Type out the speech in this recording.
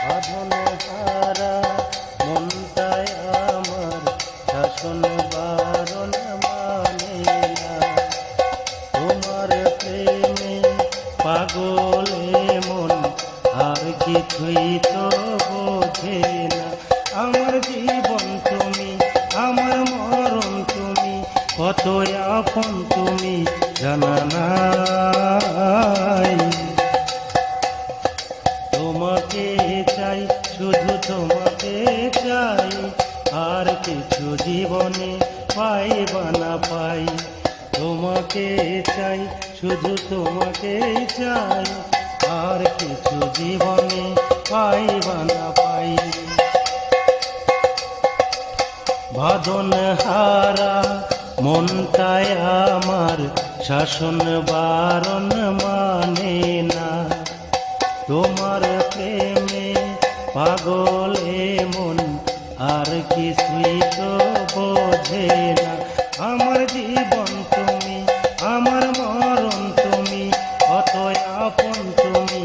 বাঁধন হারা মনটায় আমার শাসন বারণ মানে না। তোমার প্রেমে পাগলে মন আর কিছুই তো বোঝে না। আমার জীবন তুমি, আমার মরণ তুমি, কত আপন তুমি জানা নাই। তোমাকে চাই, শুধু তোমাকে চাই, আর কিছু জীবনে পাই বা না পাই। তোমাকে চাই, শুধু তোমাকে চাই, আর কিছু জীবনে পাই বা না পাই। বাঁধন হারা মনটায় আমার শাসন বারণ মানে না। তোমার প্রেমে পাগলে মন আর কিছুই তো বোঝে না। আমার জীবন তুমি, আমার মরণ তুমি, কত আপন তুমি